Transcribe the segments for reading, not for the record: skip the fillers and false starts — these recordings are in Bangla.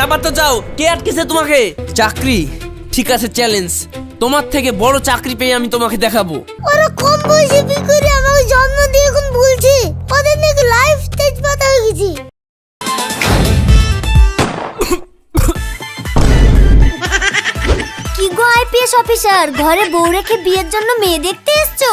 যাবার তো যাও, কে আটকেছে তোমাকে? চাকরি? ঠিক আছে, চ্যালেঞ্জ। তোমার থেকে বড় চাকরি পেয়ে আমি তোমাকে দেখাবো। ওরা কম বয়সে বিয়ে করে আমাকে জন্ম দিয়ে এখন বলছে ওদের নাকি লাইফ স্টেজ পাতা হয়ে গেছে। কি গো আইপিএস অফিসার, ঘরে বউ রেখে বিয়ের জন্য মেয়ে দেখতে এসছো?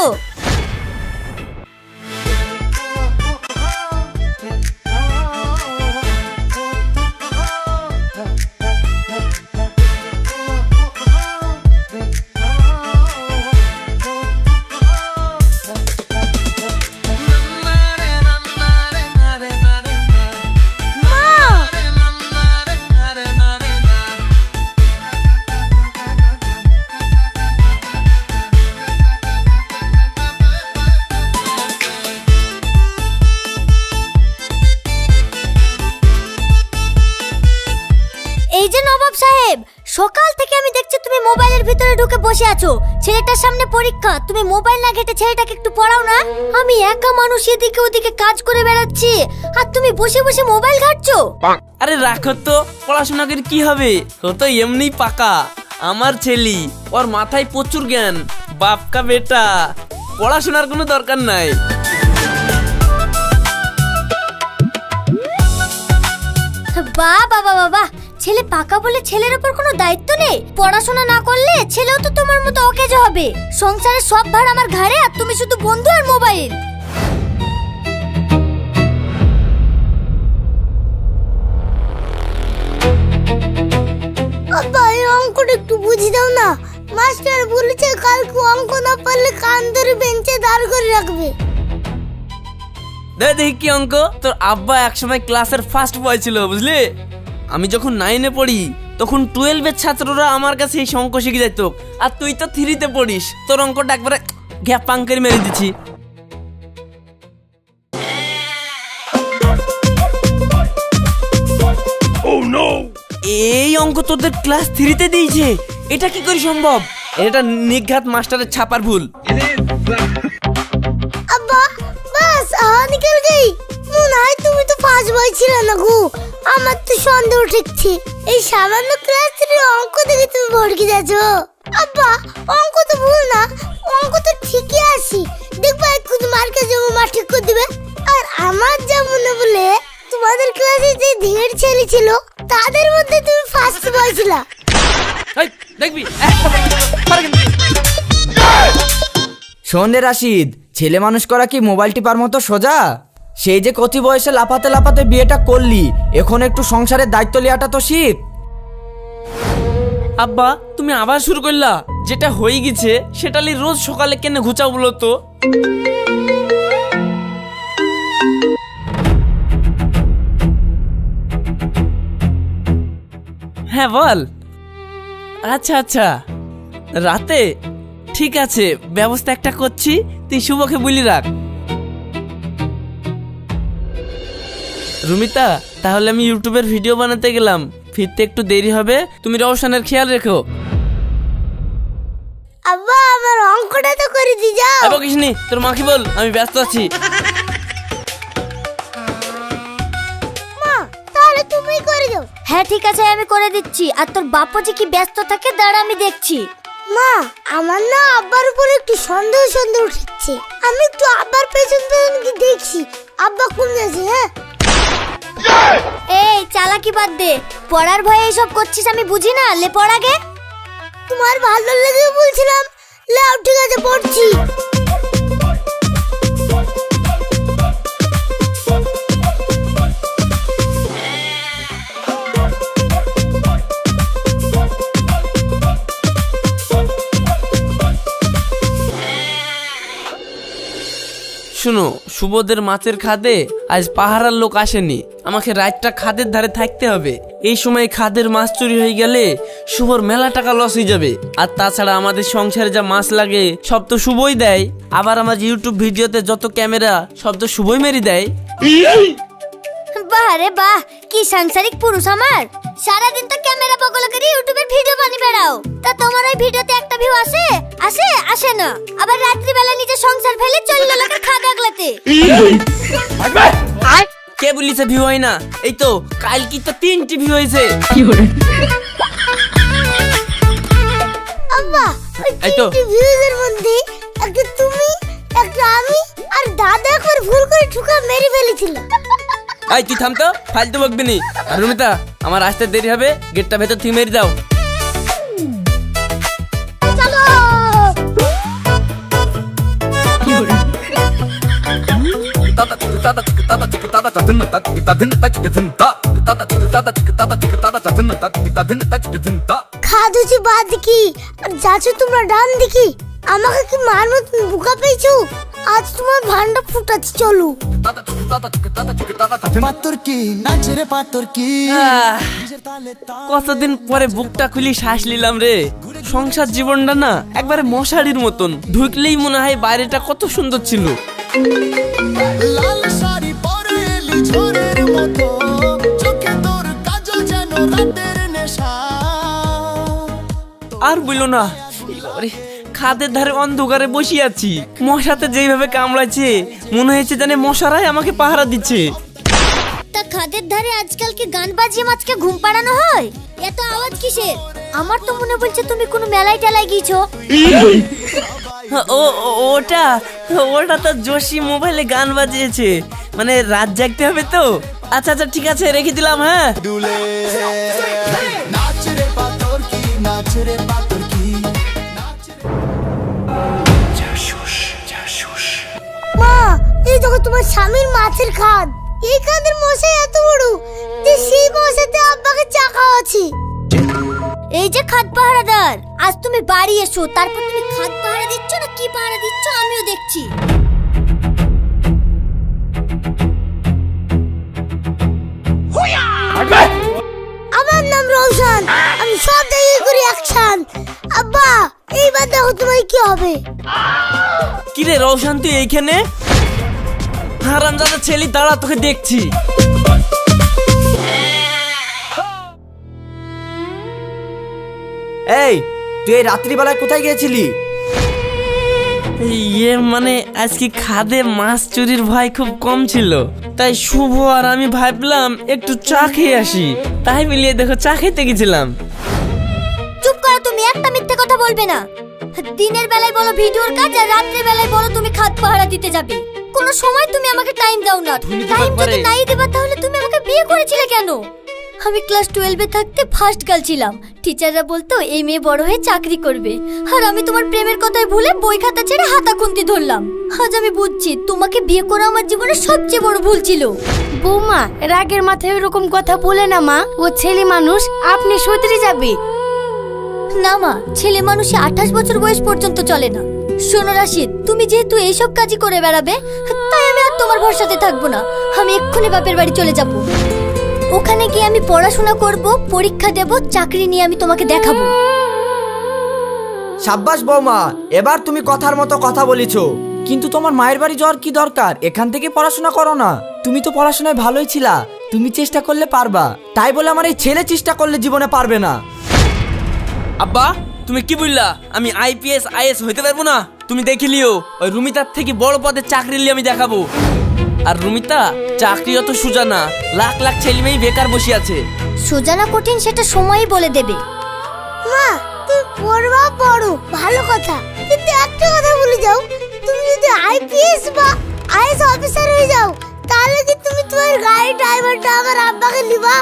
এই যে নবাব সাহেব, সকাল থেকে আমি দেখছি তুমি মোবাইলের ভিতরে ঢুকে বসে আছো। ছেলেটার সামনে পরীক্ষা, তুমি মোবাইল না ঘেটে ছেলেটাকে একটু পড়াও না। আমি একা মানুষ এদিকে ওদিকে কাজ করে বেড়াচ্ছি আর তুমি বসে বসে মোবাইল ঘাটছো। আরে রাখো তো, পড়াশোনা করে কি হবে? ও তো এমনি পাকা, আমার ছেলে, ওর মাথায় প্রচুর জ্ঞান, বাপ কা বেটা, পড়াশোনার কোনো দরকার নাই। বাহ বাবা বাবা, ছেলে পাকা বলে ছেলের উপর কোনো দায়িত্ব নেই। পড়াশোনা না করলে ছেলেও তো তোমার মতো অকেজ হবে। সংসারের সব ভার আমার ঘাড়ে আর তুমি শুধু বন্ধু আর মোবাইল। আব্বা এই অঙ্কটা একটু বুঝিয়ে দাও না। মাস্টার বলেছে কালকে অঙ্ক না পারলে কান ধরে বেঞ্চে দাঁড় করে রাখবে। দেখি কি অঙ্ক? তোর আব্বা একসময় ক্লাসের ফার্স্ট বয় ছিল, বুঝলি? আমি যখন 9-এ পড়ি তখন 12-এর ছাত্ররা আমার কাছে এই অঙ্ক শিখে যেত, আর তুই তো 3-তে পড়িস, তোর অঙ্কটা একবারে গ্যাপ পাং করে মেরে দিচ্ছি। এই অঙ্ক তোদের ক্লাস 3-তে দিয়েছে? এটা কি করে সম্ভব? এটা নিঘাত মাস্টারের ছাপার ভুল। আব্বা বাস নিকল গই। মনে হয় তুমি তো ফার্স্ট বয় ছিল না গো, আমার তো সন্দেহ উঠছে। এই সামান্য ক্লাস 3 অঙ্ক দেখে তুমি ভড়কে যাচ্ছ। আব্বা অঙ্ক তো ভুল না, অঙ্ক তো ঠিকই আছে। দেখবা একটু মার্কে যাবো মা ঠিক করে দিবে। আর আমার যা মনে বলে তোমাদের ক্লাসে যে ধীর ছেলে ছিল তাদের মধ্যে তুমি ফার্স্ট বয় ছিল। এই দেখবি শোন রে রাশিদ, ছেলে মানুষ করা কি মোবাইল টিপার মতো সোজা? সেই যে কচি বয়সে লাফাতে লাফাতে বিয়েটা করলি, এখন একটু সংসারের দায়িত্ব লিয়াটা তো শিখ। আব্বা তুমি আবার শুরু করলা? যেটা হয়ে গেছে সেটা লি রোজ সকালে কেন ঘুচাও বলো তো? হ্যাঁ বল। আচ্ছা আচ্ছা, রাতে? ঠিক আছে, ব্যবস্থা একটা করছি, তুই শুভকে বলি রাখ। রুমিতা, তাহলে আমি ইউটিউবের ভিডিও বানাতে গেলাম, ফিরতে একটু দেরি হবে, তুমি রওশনের খেয়াল রেখো। আব্বা আমার অঙ্কটা তো করে দি যাও। এ বকিসনি, তোর মাকে বল আমি ব্যস্ত আছি। মা তাহলে তুমি করে দাও। হ্যাঁ ঠিক আছে, আমি করে দিচ্ছি। আর তোর বাপ্পাজি কি ব্যস্ত থাকে, দাঁড়া আমি দেখছি। মা আমার না আব্বার উপর একটু সন্দেহ উঠছে। আমি একটু আব্বার পেছন পেছন কি দেখছি আব্বা কোন যাচ্ছে। হ্যাঁ এই চালাকি বাদ দে, পড়ার ভয়ে এইসব করছিস আমি বুঝি না। লে পড়াগে। তোমার ভালো লেগে বলছিলাম। লাও ঠিক আছে পড়ছি। শুনো, শুভদের মাছের খাদে আজ পাহারার লোক আসেনি, আমাকে রাতটা খাদের ধারে থাকতে হবে। এই সময় খাদের মাছ চুরি হয়ে গেলে শুভর মেলা টাকা লস হয়ে যাবে। আর তাছাড়া আমাদের সংসারে যা মাছ লাগে সব তো শুভই দেয়। আবার আমার ইউটিউব ভিডিওতে যত ক্যামেরা সব তো শুভই মেরে দেয়। বাহ রে বাহ, কি সাংসারিক পুরুষ আমার। সারাদিন তো ক্যামেরা বগল করে ইউটিউবের ভিডিও বানিয়ে বেড়াও। তা তোমার ওই ভিডিওতে একটা ভিউ আসে? আসে না। আবার রাত্রি বেলা নিজে সংসার ফেলে চলে লোকের খাদ আগলাতে। কে বলিছে ভিউ হয় না? এই তো কাল কি তো 3টি ভিউ হয়েছে। আব্বা ওই এই তো। 3টি ভিউজের মধ্যে একটা তুমি, একটা আমি, আর দাদা একবার ভুল করে ঠুকা মেরে ফেলেছিল। এই তুই থাম তো, ফালতু বকবি নি। আর রুমিতা, আমার আসতে দেরি হবে, গেটটা ভেতর থেকে মেরে দাও। চলো। খাদুছি বাদ দেখি আর যাচ্ছো তোমরা ডান দেখি। আমাকে কি মারমত বুকা পেয়েছো? আজ তোমার ভান্ডা ফুটাচ্ছি, চলো। পাতর কি নাচে রে পাতর কি আহ, কতদিন পরে বুকটা খুলি শ্বাস নিলাম রে। সংসার জীবনটা না একবারে মশারির মতন, ঢুকলেই মনে হয় বাইরেটা কত সুন্দর ছিল। লাল শাড়ি পরে এলি ঝড়ের মতো চোখে তোর কাজল যেন রাতের নেশা আর বললো না, এবারে খাদের ধারে অন্ধকারে বসে আছি, মশাতে যেইভাবে কামড়াচ্ছে মনে হয়েছে জানে মশারাই আমাকে পাহারা দিচ্ছে। তা খাদের ধারে আজকাল কি গান বাজিয়ে মাছকে ঘুম পাড়ানো হয়? এত আওয়াজ কিসের? আমার তো মনে বলছে তুমি কোনো মেলায় টেলায় গিয়েছো। ওটা ওটা তো জোশী মোবাইলে গান বাজিয়েছে, মানে রাত জাগতে হবে তো। আচ্ছা আচ্ছা ঠিক আছে, রেখে দিলাম। হ্যাঁ দুলে নাচ রে পাতর কি নাচ রে পাতর কি মা, এই দেখো তোমার স্বামীর মাছের খাদ। এই খাদের মশা এত বড় যে সেই মশাতে আব্বাকে চা খাওয়াচ্ছে। এই যে খাদ পাহারাদার, আজ তুমি বাড়ি এসো, তারপর তুমি খাদ পাহারা দিচ্ছ না কি পাহারা দিচ্ছ আমিও দেখছি। আমার নাম রওশন, আমি সব জায়গায় করি অ্যাকশন। আব্বা এইবার দেখো তোমার কি হবে। কিরে রওশন, তুই এইখানে? হারামজাদা ছেলে, দাঁড়া তোকে দেখছি। এই তুই এই রাত্রিবেলায় কোথায় গিয়েছিলি? ইয়ে মানে আজকে খাদে মাছ চুরির ভয় খুব কম ছিল, তাই শুভ আর আমি ভাবলাম একটু চা খেয়ে আসি, তাই মিলিয়ে দেখো চা খেতে গেছিলাম। চুপ করো, তুমি একটা মিথ্যে কথা বলবে না। দিনের বেলায় বলো ভিডিওর কাজ, আর রাত্রের বেলায় বলো তুমি খাদ পাহারা দিতে যাবে। কোনো সময় তুমি আমাকে টাইম দাও না। টাইম যদি নাই দেবা তাহলে তুমি আমাকে বিয়ে করেছিলে কেন? আমি ক্লাস 12 এ থাকতে ফার্স্ট গার্ল ছিলাম। টিচাররা বলতো এই মেয়ে বড় হয়ে চাকরি করবে, আর আমি তোমার প্রেমের কথায় ভুলে বই খাতা ছেড়ে হাতা খুন্তি ধরলাম। আজ আমি বুঝছি তোমাকে বিয়ে করা আমার জীবনের সবচেয়ে বড় ভুল ছিল। বৌমা, রাগের মাথায় এরকম কথা বলে না মা, ও ছেলে মানুষ, আপনি শুধরে যাবে। না মা, ছেলে মানুষে 28 বছর বয়স পর্যন্ত চলে না। শোনো রাশিদ, তুমি যেহেতু এইসব কাজই করে বেড়াবে, তাই আমি আর তোমার ভরসাতে থাকবো না। আমি এক্ষুনি বাপের বাড়ি চলে যাব। ওখানে গিয়ে আমি পড়াশোনা করব, পরীক্ষা দেব, চাকরি নিয়ে আমি তোমাকে দেখাবো। সাব্বাস বৌমা, এবার তুমি কথার মতো কথা বলেছো। কিন্তু তোমার মায়ের বাড়ি যাওয়ার কি দরকার? এখান থেকে পড়াশোনা করো না। তুমি তো পড়াশোনায় ভালোই ছিলা, তুমি চেষ্টা করলে পারবা। তাই বলে আমার এই ছেলে চেষ্টা করলে জীবনে পারবে না। আব্বা তুমি কি বললা? আমি আইপিএস আইএস হইতে পারবো না? তুমি দেখিলিও ওই রুমিতার থেকে বড় পদে চাকরি নিয়ে আমি দেখাবো। আর রুমিতা চাকরি অত সোজা না, লাখ লাখ ছেলে মেয়ে বেকার বসে আছে। সোজা না কঠিন সেটা সময়ই বলে দেবে। মা তুমি পড়বা পড়ো, ভালো কথা, কিন্তু একটা কথা বলে যাও, তুমি যদি আইপিএস বা আইএস অফিসার হয়ে যাও তাহলে কি তুমি তোমার গাড়ি ড্রাইভারটা আমার আব্বাকে নিবা?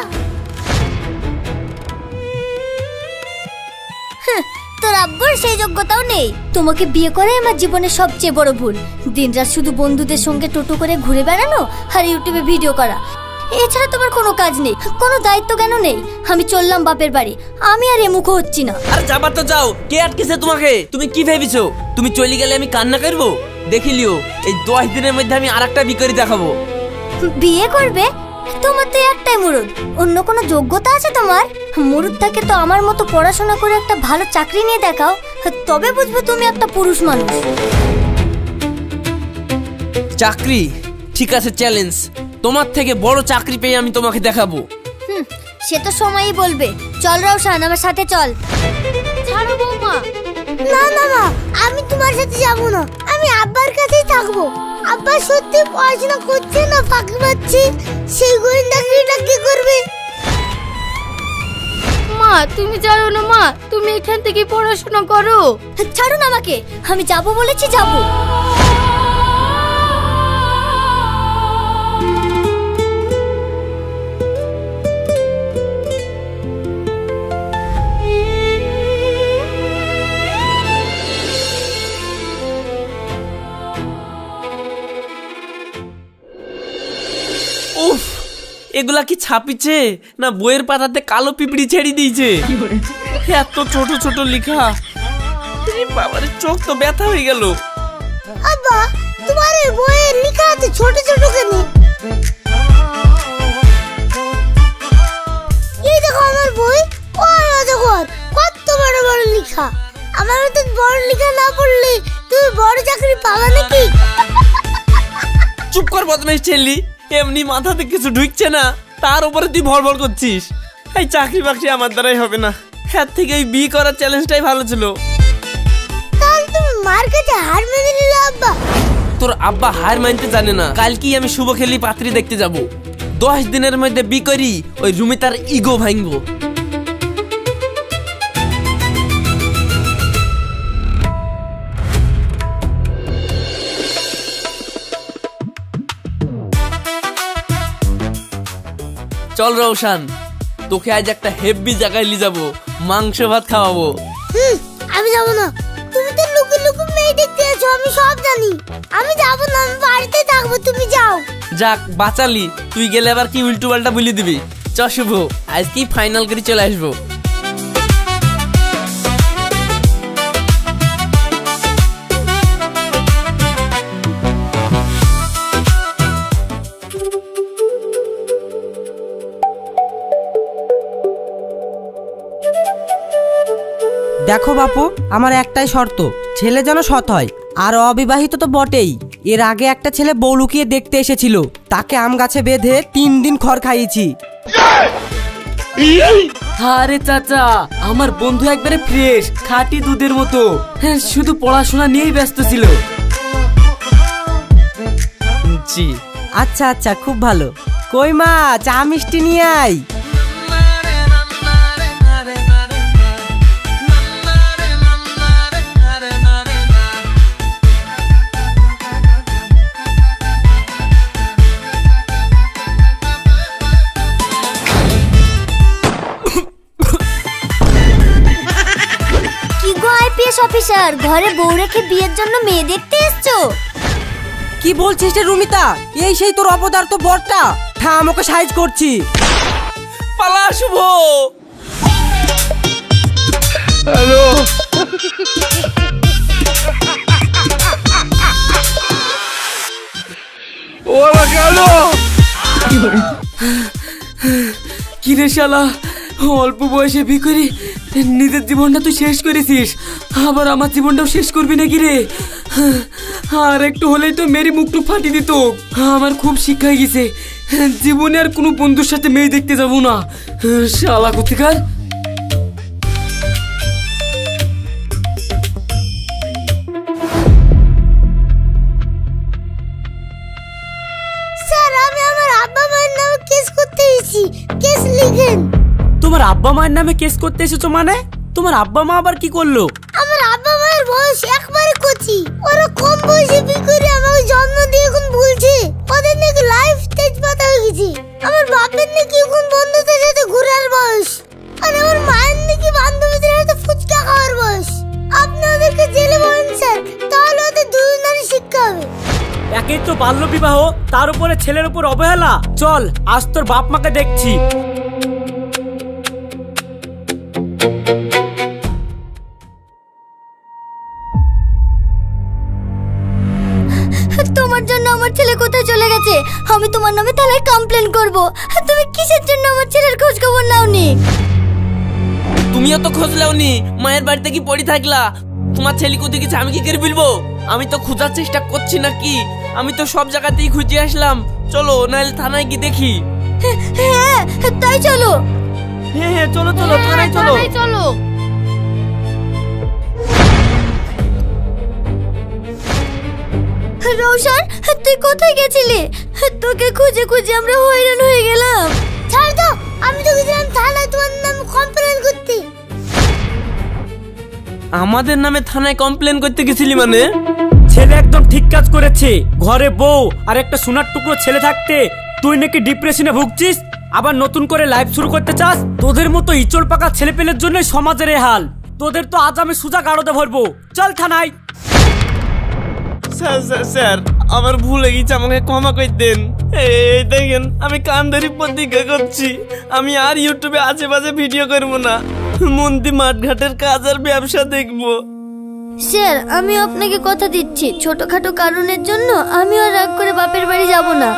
তোর আব্বুর সেই যোগ্যতাও নেই। তোমাকে বিয়ে করাই আমার জীবনের সবচেয়ে বড় ভুল। দিনরাত শুধু বন্ধুদের সঙ্গে টোটো করে ঘুরে বেড়ানো আর ইউটিউবে ভিডিও করা, এছাড়া তোমার কোনো কাজ নেই, কোনো দায়িত্ব কেন নেই। আমি চললাম বাপের বাড়ি, আমি আর এমুখো হচ্ছি না। আর যাবার তো যাও, কে আটকেছে তোমাকে? তুমি কি ভেবেছো তুমি চলে গেলে আমি কান্না করবো? দেখিলিও এই 10 দিনের মধ্যে আমি আরেকটা বিকরি দেখাবো। বিয়ে করবে? তোমার তো একটাই মুরুদ, অন্য কোনো যোগ্যতা আছে তোমার? মুরুদটাকে তো আমার মতো পড়াশোনা করে একটা ভালো চাকরি নিয়ে দেখাও, তবে বুঝবে তুমি একটা পুরুষ মানুষ। চাকরি? ঠিক আছে, চ্যালেঞ্জ। তোমার থেকে বড় চাকরি পেয়ে আমি তোমাকে দেখাবো। সে তো সময়ই বলবে। চল রওশন, আমার সাথে চল। ছাড়ো বৌমা। না না মা, আমি তোমার সাথে যাব না, আমি আব্বার কাছেই থাকবো। আব্বা সত্যি পড়াশোনা করছে না ফাঁকি পাচ্ছে, সেই গোয়েন্দাগিরিটা কি করবে? মা তুমি জানো না মা, তুমি এখান থেকে পড়াশোনা করো। ছাড়ুন আমাকে, আমি যাব বলেছি যাব। উফ, এগুলা কি ছাপিছে না বইয়ের পাতাতে কালো পিঁপড়ি ছেড়ে দিয়েছে? এত ছোট ছোট লেখা, বাবার চোখ তো ব্যথা হয়ে গেল। আব্বা তোমার এই বইয়ে লেখা আছে ছোট ছোট কেন? এই দেখো আমার বই, ও দেখো কত বড় বড় লেখা। আমার মতো বড় লেখা না পড়লে তুমি বড় চাকরি পাবা নাকি? চুপ কর বদমাইশ ছেলি, এমনি মাথাতে কিছু ঢুকছে না, তার উপরে তুই ভড়ভড় করছিস। এই চাকরি বাকরি আমার দ্বারাই হবে না, এর থেকে এই বিয়ে করার চ্যালেঞ্জটাই ভালো ছিল। তাহলে তুমি মার কাছে হার মেনে নিলে আব্বা? তোর আব্বা হার মানতে জানে না। কালকেই আমি শুভ খেলি পাত্রী দেখতে যাব। 10 দিনের মধ্যে বি করি, ওই রুমে তার ইগো ভাঙবো। চল রৌশান, তোকে আজ একটা হেভি জায়গায় নিয়ে যাবো, মাংস ভাত খাওয়াবো। আমি যাব না। তুমি তো লুকু লুকু মেয়ে দেখতে আছো, আমি সব জানি। আমি যাব না, আমি বাড়িতে থাকবো, তুমি যাও। যাক বাঁচালি, তুই গেলে আবার কি উল্টো পাল্টা বলে দিবি। চ শুভ, আজকেই ফাইনাল করে চলে আসবো। দেখো বাপু, আমার একটাই শর্ত, ছেলে যেন সৎ হয় আর অবিবাহিত তো বটেই। এর আগে একটা ছেলে বউ লুকিয়ে দেখতে এসেছিল, তাকে আম গাছে বেঁধে 3 দিন খড় খাইয়েছি। আরে চাচা, আমার বন্ধু একবারে ফ্রেশ, খাঁটি দুধের মতো। হ্যাঁ, শুধু পড়াশোনা নিয়েই ব্যস্ত ছিল। জি আচ্ছা আচ্ছা, খুব ভালো। কই মা, চা মিষ্টি নিয়ে আয়। কি গো আইপিএস অফিসার, ঘরে বউ রেখে বিয়ের জন্য মেয়ে দেখতে এসছো? কি বলছিস রে রুমিতা? এই সেই তোর অপদার্থ বরটা, থাম ওকে সাইজ করছি। পালা শুভ। কি রে শালা, অল্প বয়সে বিয়ে করে নিজের জীবনটা তুই শেষ করেছিস, আবার আমার জীবনটাও শেষ করবি নাকি রে? আর একটু হলেই তো মেরি মুখটু ফাটিয়ে দিত। আমার খুব শিক্ষা হয়ে গেছে, জীবনে আর কোনো বন্ধুর সাথে মেয়ে দেখতে যাবো না। শালা কোথাকার। স্যার আমি আমার আব্বা মায়ের নামে কেস করতে এসেছি, কেস লিখেন। তোমার আব্বা মায়ের নামে কেস করতে এসেছো মানে? তোমার আব্বা মা আবার কি করলো? আমার আব্বা মায়ের বয়স একবারে কচি, ওরা কম বয়সে বিয়ে করে আমাকে জন্ম দিয়ে এখন বলছে ওদের নাকি লাইফ স্টেজ পাতা হয়ে গেছে। আমার বাপের নাকি এখন বন্ধুদের সাথে ঘোরার বয়স, আর আমার মায়ের নাকি বান্ধবীদের সাথে ফুচকা খাওয়ার বয়স। আপনি ওদেরকে জেলে বলেন স্যার, তাহলে ওদের দুজনেরই শিক্ষা হবে। একেই তো বাল্য বিবাহ, তার উপরে ছেলের উপর অবহেলা। চল আজ তোর বাপ মাকে দেখছি। তোমার জন্য আমার ছেলে কোথায় চলে গেছে? আমি তোমার নামে থানায় কমপ্লেন করব। তুমি কিসের জন্য আমার ছেলের খোঁজ খবর নাওনি? তুমিও তো খোঁজ লাওনি, মায়ের বাড়িতে কি পড়ে থাকলা? তোমার ছেলে কোথায় গেছে আমি কি করে বলবো? আমি তো খোঁজার চেষ্টা করছি নাকি, আমি তো সব জায়গাতেই খুঁজে আসলাম। চলো নাহলে থানায় গিয়ে দেখি। হ্যাঁ তাই চলো। হ্যাঁ হ্যাঁ চলো চলো, থানায় চলো। চলো। রৌশন, তুই কোথায় গেছিলি? তোকে খুঁজে খুঁজে আমরা হয়রান হয়ে গেলাম। ছাড় তো, আমি তো গেছিলাম থানায় তোমার নামে কমপ্লেন করতে। আমাদের নামে থানায় কমপ্লেন করতে গেছিলি মানে? ছেলে একদম ঠিক কাজ করেছে। ঘরে বউ আর একটা সোনার টুকরো ছেলে থাকতে তুই নাকি ডিপ্রেশনে ভুগছিস, আবার নতুন করে লাইফ শুরু করতে চাস? তোদের মতো ইচড় পাকা ছেলেপেলের জন্য সমাজের এই হাল। তোদের তো আজ আমি সুজা গাড়োতে ভরবো। চল থানায়। স্যার স্যার স্যার, আমার ভুল হয়ে গেছে, আমাকে ক্ষমা করে দেন। এই দেখেন, আমি কান ধরে প্রতিজ্ঞা করছি আমি আর ইউটিউবে আশেপাশে ভিডিও করবো না, মন্দি মাঠঘাটের কাজ আর ব্যবসা দেখবো। স্যার, আমি আপনাকে কথা দিচ্ছি, ছোটখাটো কারণের জন্য আমি আর রাগ করে বাপের বাড়ি যাব না।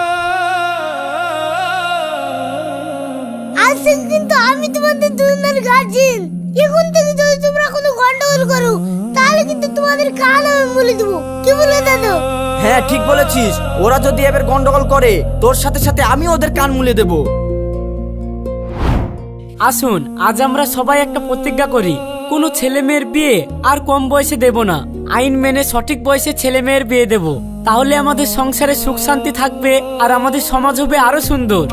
আজ থেকে কিন্তু আমি তোমাদের দুজনের গার্জিয়ান। এখন থেকে যদি তোমরা কোনো গন্ডগোল করো তাহলে কিন্তু তোমাদের কান আমি বলে দেবো। কি বলে দাদু? হ্যাঁ ঠিক বলেছিস, ওরা যদি এবার গন্ডগোল করে তোর সাথে সাথে আমি ওদের কান মুলে দেব। আসুন আজ আমরা সবাই একটা প্রতিজ্ঞা করি, কোনো ছেলে মেয়ের বিয়ে আর কম বয়সে দেব না। আইন মেনে সঠিক বয়সে ছেলে মেয়ের বিয়ে দেব, তাহলে আমাদের সংসারে সুখ শান্তি থাকবে আর আমাদের সমাজ হবে আরো সুন্দর।